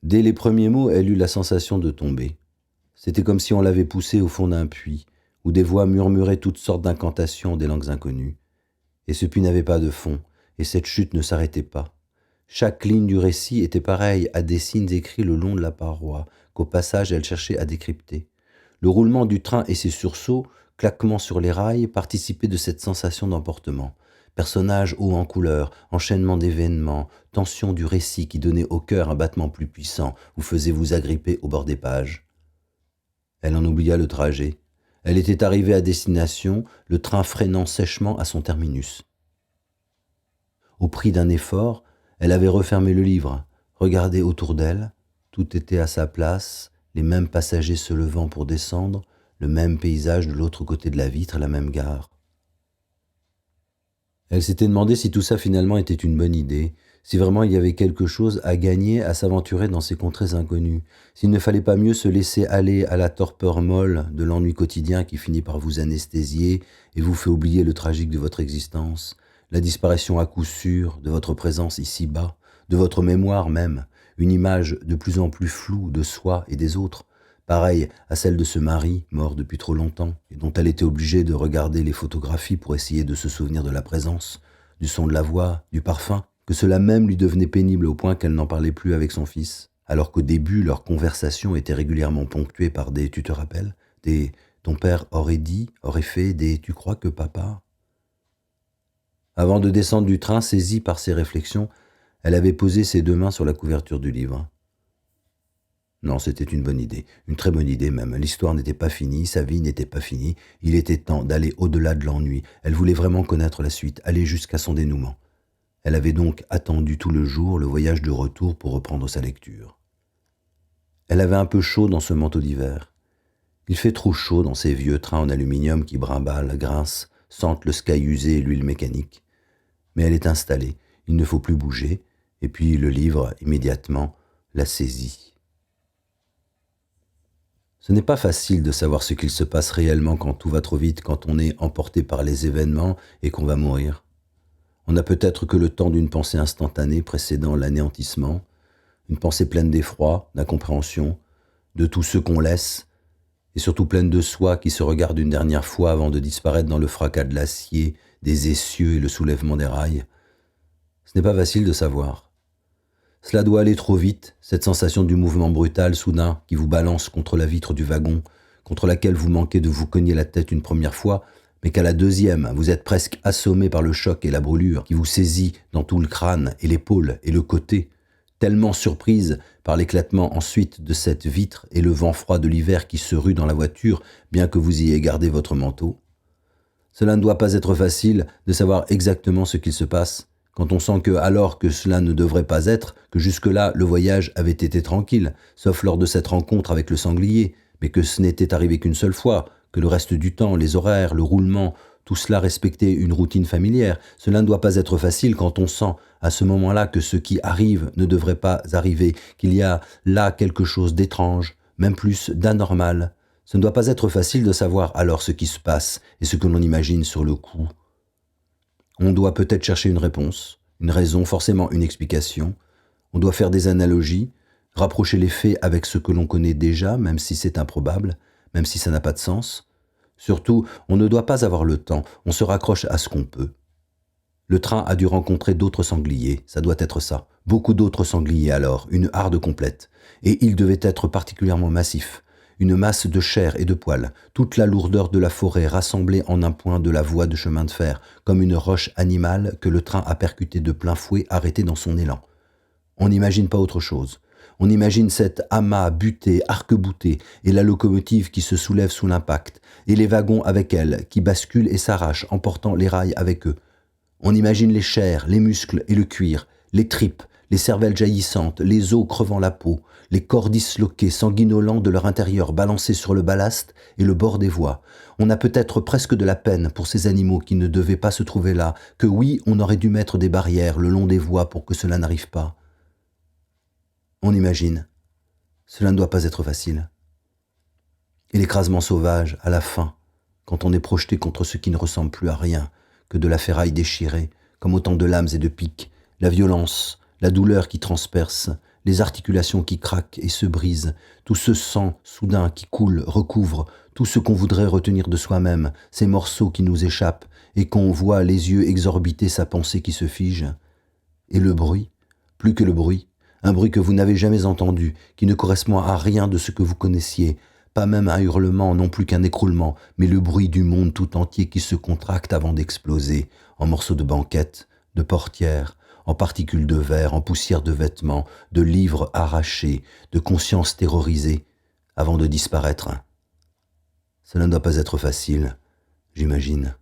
Dès les premiers mots, elle eut la sensation de tomber. C'était comme si on l'avait poussée au fond d'un puits, où des voix murmuraient toutes sortes d'incantations en des langues inconnues. Et ce puits n'avait pas de fond, et cette chute ne s'arrêtait pas. Chaque ligne du récit était pareille à des signes écrits le long de la paroi, qu'au passage elle cherchait à décrypter. Le roulement du train et ses sursauts, claquements sur les rails, participaient de cette sensation d'emportement. Personnages hauts en couleur, enchaînement d'événements, tension du récit qui donnait au cœur un battement plus puissant, vous faisait vous agripper au bord des pages. Elle en oublia le trajet. Elle était arrivée à destination, le train freinant sèchement à son terminus. Au prix d'un effort, elle avait refermé le livre, regardé autour d'elle, tout était à sa place, les mêmes passagers se levant pour descendre, le même paysage de l'autre côté de la vitre, la même gare. Elle s'était demandé si tout ça finalement était une bonne idée, si vraiment il y avait quelque chose à gagner à s'aventurer dans ces contrées inconnues, s'il ne fallait pas mieux se laisser aller à la torpeur molle de l'ennui quotidien qui finit par vous anesthésier et vous fait oublier le tragique de votre existence, la disparition à coup sûr de votre présence ici-bas, de votre mémoire même, une image de plus en plus floue de soi et des autres, pareille à celle de ce mari mort depuis trop longtemps et dont elle était obligée de regarder les photographies pour essayer de se souvenir de la présence, du son de la voix, du parfum, que cela même lui devenait pénible au point qu'elle n'en parlait plus avec son fils, alors qu'au début leur conversation était régulièrement ponctuée par des « tu te rappelles ?» des « ton père aurait dit, aurait fait » des « tu crois que papa ?» Avant de descendre du train, saisie par ses réflexions, elle avait posé ses deux mains sur la couverture du livre. Non, c'était une bonne idée, une très bonne idée même. L'histoire n'était pas finie, sa vie n'était pas finie. Il était temps d'aller au-delà de l'ennui. Elle voulait vraiment connaître la suite, aller jusqu'à son dénouement. Elle avait donc attendu tout le jour le voyage de retour pour reprendre sa lecture. Elle avait un peu chaud dans ce manteau d'hiver. Il fait trop chaud dans ces vieux trains en aluminium qui brimballent, grincent, sentent le sky usé et l'huile mécanique. Mais elle est installée, il ne faut plus bouger, et puis le livre, immédiatement, la saisit. Ce n'est pas facile de savoir ce qu'il se passe réellement quand tout va trop vite, quand on est emporté par les événements et qu'on va mourir. On n'a peut-être que le temps d'une pensée instantanée précédant l'anéantissement, une pensée pleine d'effroi, d'incompréhension, de tout ce qu'on laisse, et surtout pleine de soi qui se regarde une dernière fois avant de disparaître dans le fracas de l'acier, des essieux et le soulèvement des rails. Ce n'est pas facile de savoir. Cela doit aller trop vite, cette sensation du mouvement brutal soudain qui vous balance contre la vitre du wagon, contre laquelle vous manquez de vous cogner la tête une première fois, mais qu'à la deuxième, vous êtes presque assommé par le choc et la brûlure qui vous saisit dans tout le crâne et l'épaule et le côté, tellement surprise par l'éclatement ensuite de cette vitre et le vent froid de l'hiver qui se rue dans la voiture, bien que vous ayez gardé votre manteau. Cela ne doit pas être facile de savoir exactement ce qu'il se passe, quand on sent que, alors que cela ne devrait pas être, que jusque-là le voyage avait été tranquille, sauf lors de cette rencontre avec le sanglier, mais que ce n'était arrivé qu'une seule fois, que le reste du temps, les horaires, le roulement, tout cela respectait une routine familière, cela ne doit pas être facile quand on sent, à ce moment-là, que ce qui arrive ne devrait pas arriver, qu'il y a là quelque chose d'étrange, même plus d'anormal. Ce ne doit pas être facile de savoir alors ce qui se passe et ce que l'on imagine sur le coup. On doit peut-être chercher une réponse, une raison, forcément une explication. On doit faire des analogies, rapprocher les faits avec ce que l'on connaît déjà, même si c'est improbable, même si ça n'a pas de sens. Surtout, on ne doit pas avoir le temps, on se raccroche à ce qu'on peut. Le train a dû rencontrer d'autres sangliers, ça doit être ça. Beaucoup d'autres sangliers alors, une harde complète. Et il devait être particulièrement massif. Une masse de chair et de poils, toute la lourdeur de la forêt rassemblée en un point de la voie de chemin de fer, comme une roche animale que le train a percutée de plein fouet, arrêtée dans son élan. On n'imagine pas autre chose. On imagine cet amas buté, arc-bouté, et la locomotive qui se soulève sous l'impact, et les wagons avec elle, qui basculent et s'arrachent, emportant les rails avec eux. On imagine les chairs, les muscles et le cuir, les tripes, les cervelles jaillissantes, les os crevant la peau, les corps disloqués, sanguinolents de leur intérieur, balancés sur le ballast et le bord des voies. On a peut-être presque de la peine pour ces animaux qui ne devaient pas se trouver là, que oui, on aurait dû mettre des barrières le long des voies pour que cela n'arrive pas. On imagine. Cela ne doit pas être facile. Et l'écrasement sauvage, à la fin, quand on est projeté contre ce qui ne ressemble plus à rien que de la ferraille déchirée, comme autant de lames et de pics, la violence, la douleur qui transperce, les articulations qui craquent et se brisent, tout ce sang soudain qui coule, recouvre, tout ce qu'on voudrait retenir de soi-même, ces morceaux qui nous échappent, et qu'on voit les yeux exorbiter sa pensée qui se fige. Et le bruit, plus que le bruit, un bruit que vous n'avez jamais entendu, qui ne correspond à rien de ce que vous connaissiez, pas même un hurlement, non plus qu'un écroulement, mais le bruit du monde tout entier qui se contracte avant d'exploser, en morceaux de banquettes, de portières, en particules de verre, en poussière de vêtements, de livres arrachés, de consciences terrorisées, avant de disparaître. Cela ne doit pas être facile, j'imagine.